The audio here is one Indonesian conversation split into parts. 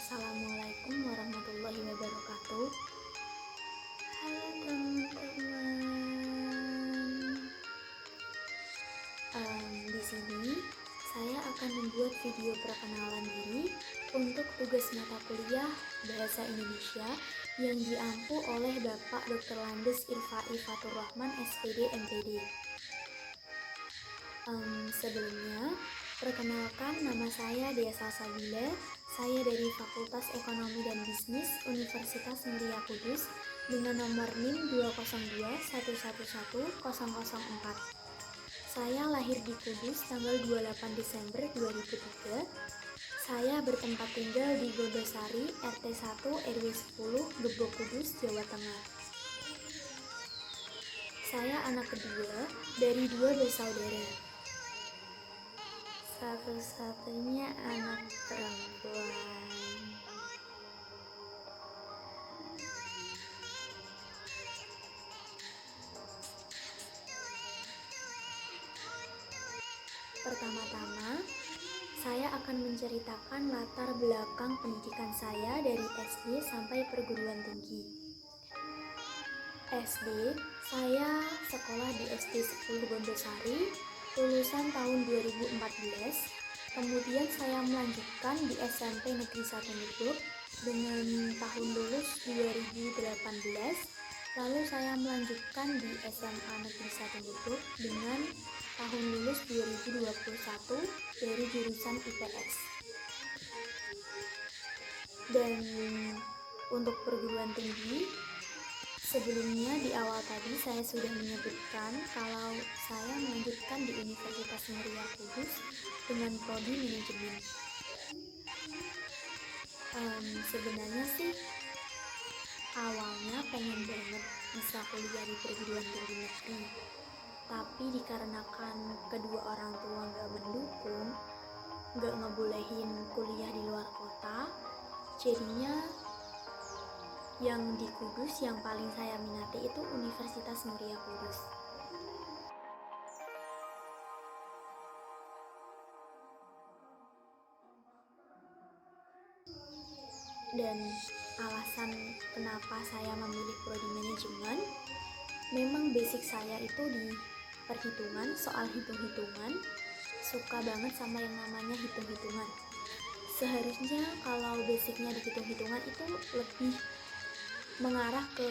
Assalamualaikum warahmatullahi wabarakatuh. Halo teman-teman. Di sini saya akan membuat video perkenalan diri untuk tugas mata kuliah Bahasa Indonesia yang diampu oleh Bapak Dr. Landes Irfai Fatur Rahman SPD MPD. Sebelumnya, perkenalkan, nama saya Dea Salsabila. Saya dari Fakultas Ekonomi dan Bisnis Universitas Muria Kudus dengan nomor NIM 202111004. Saya lahir di Kudus tanggal 28 Desember 2003. Saya bertempat tinggal di Gondosari, RT 1 RW 10, Gebok Kudus, Jawa Tengah. Saya anak kedua dari dua bersaudara. Satu-satunya anak perempuan. Pertama-tama, saya akan menceritakan latar belakang pendidikan saya dari SD sampai perguruan tinggi. SD, saya sekolah di SD 10 Gondosari, lulusan tahun 2014. Kemudian saya melanjutkan di SMP Negeri 1 Nebok dengan tahun lulus 2018. Lalu saya melanjutkan di SMA Negeri 1 Nebok dengan tahun lulus 2021 dari jurusan IPS. Dan untuk perguruan tinggi, sebelumnya di awal tadi saya sudah menyebutkan kalau saya melanjutkan di Universitas Muria Kudus dengan prodi manajemen. Sebenarnya sih awalnya pengen banget bisa kuliah di perguruan tinggi negeri, tapi dikarenakan kedua orang tua gak mendukung, gak ngebolehin kuliah di luar kota, jadinya yang di Kudus yang paling saya minati itu Universitas Muria Kudus. Dan alasan kenapa saya memilih prodi manajemen, memang basic saya itu di perhitungan, soal hitung-hitungan, suka banget sama yang namanya hitung-hitungan. Seharusnya kalau basicnya di hitung-hitungan itu lebih mengarah ke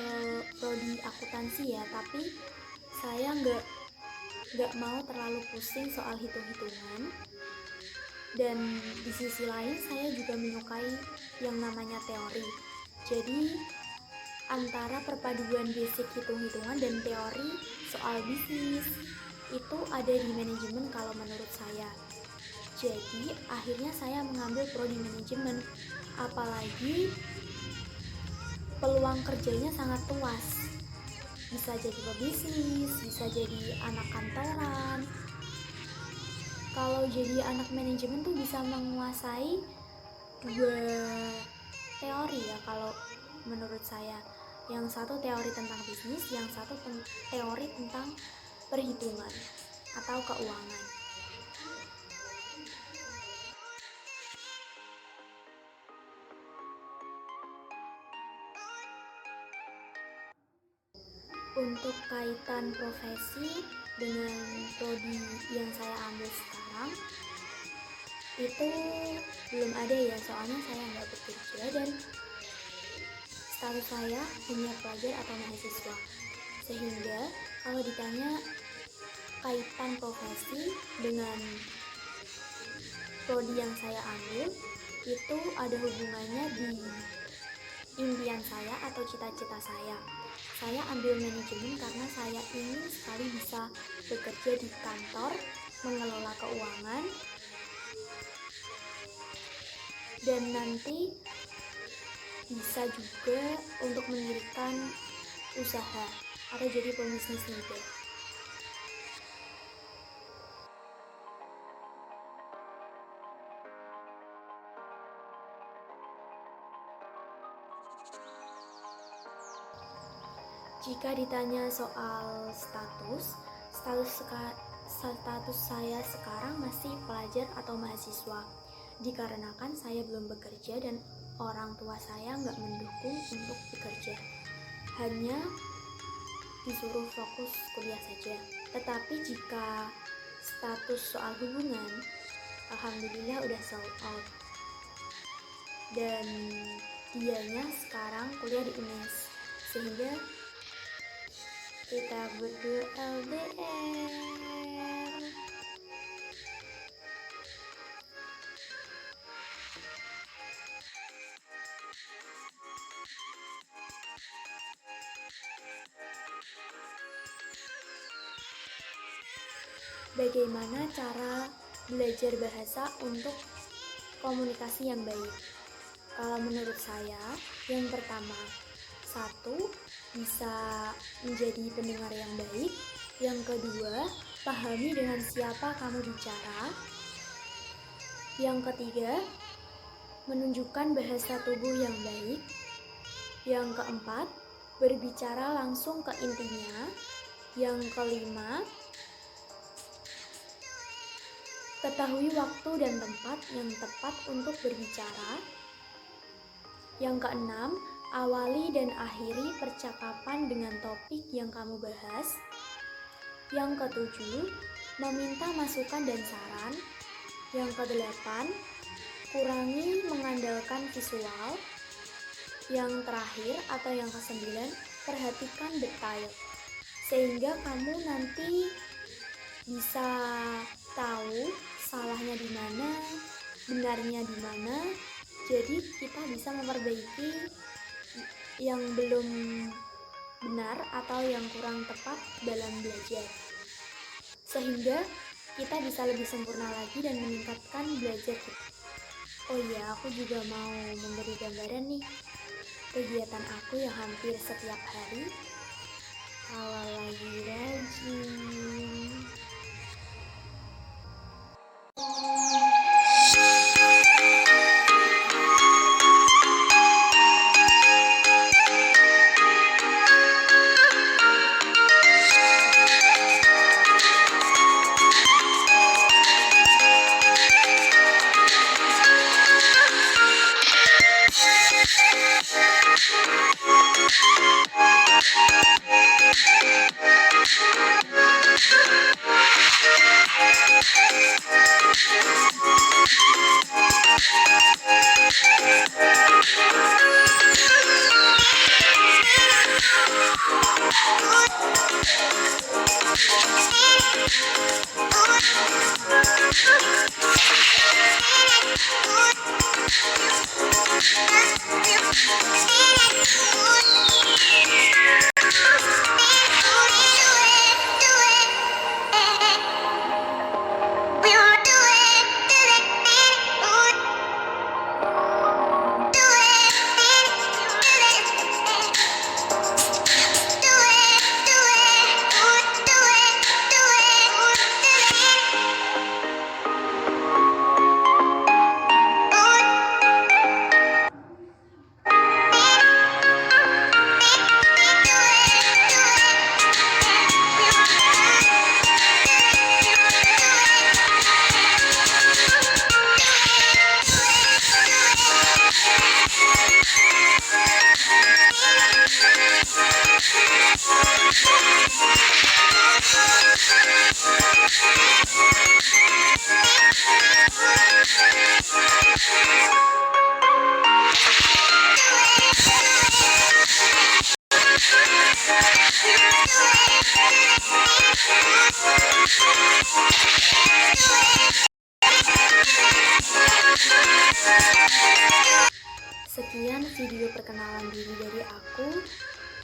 prodi akuntansi ya, tapi saya nggak mau terlalu pusing soal hitung-hitungan. Dan di sisi lain saya juga menyukai yang namanya teori. Jadi antara perpaduan basic hitung-hitungan dan teori soal bisnis itu ada di manajemen kalau menurut saya. Jadi akhirnya saya mengambil prodi manajemen, apalagi peluang kerjanya sangat luas. Bisa jadi pebisnis, bisa jadi anak kantoran. Kalau jadi anak manajemen tuh bisa menguasai dua teori ya kalau menurut saya. Yang satu teori tentang bisnis, yang satu teori tentang perhitungan atau keuangan. Untuk kaitan profesi dengan prodi yang saya ambil sekarang itu belum ada ya, soalnya saya nggak bekerja dan status saya hanya pelajar atau mahasiswa. Sehingga kalau ditanya kaitan profesi dengan prodi yang saya ambil, itu ada hubungannya di impian saya atau cita-cita saya. Saya ambil manajemen karena saya ingin sekali bisa bekerja di kantor, mengelola keuangan, dan nanti bisa juga untuk mendirikan usaha atau jadi pebisnis muda. Jika ditanya soal status saya sekarang masih pelajar atau mahasiswa. dikarenakan saya belum bekerja dan orang tua saya nggak mendukung untuk bekerja, hanya disuruh fokus kuliah saja. Tetapi jika status soal hubungan, alhamdulillah udah sold out, dan dianya sekarang kuliah di UNES, sehingga kita berdua LDR. Bagaimana cara belajar bahasa untuk komunikasi yang baik? Kalau menurut saya, yang pertama, satu, bisa menjadi pendengar yang baik. Yang kedua, pahami dengan siapa kamu bicara. Yang ketiga, menunjukkan bahasa tubuh yang baik. Yang keempat, berbicara langsung ke intinya. Yang kelima, ketahui waktu dan tempat yang tepat untuk berbicara. Yang keenam, awali dan akhiri percakapan dengan topik yang kamu bahas. Yang ketujuh, meminta masukan dan saran. Yang kedelapan, kurangi mengandalkan visual. Yang terakhir atau yang kesembilan, perhatikan detail, sehingga kamu nanti bisa tahu salahnya di mana, benarnya di mana. Jadi kita bisa memperbaiki yang belum benar atau yang kurang tepat dalam belajar, sehingga kita bisa lebih sempurna lagi dan meningkatkan belajar kita. Oh iya, aku juga mau memberi gambaran nih kegiatan aku yang hampir setiap hari kalau lagi rajin. Sekian video perkenalan diri dari aku.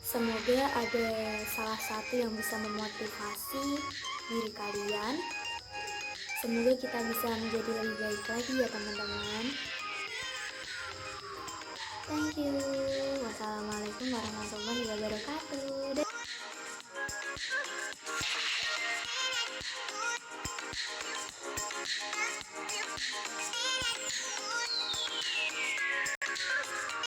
Semoga ada salah satu yang bisa memotivasi diri kalian. Semoga kita bisa menjadi lebih baik lagi ya teman-teman. Thank you. Wassalamualaikum warahmatullahi wabarakatuh.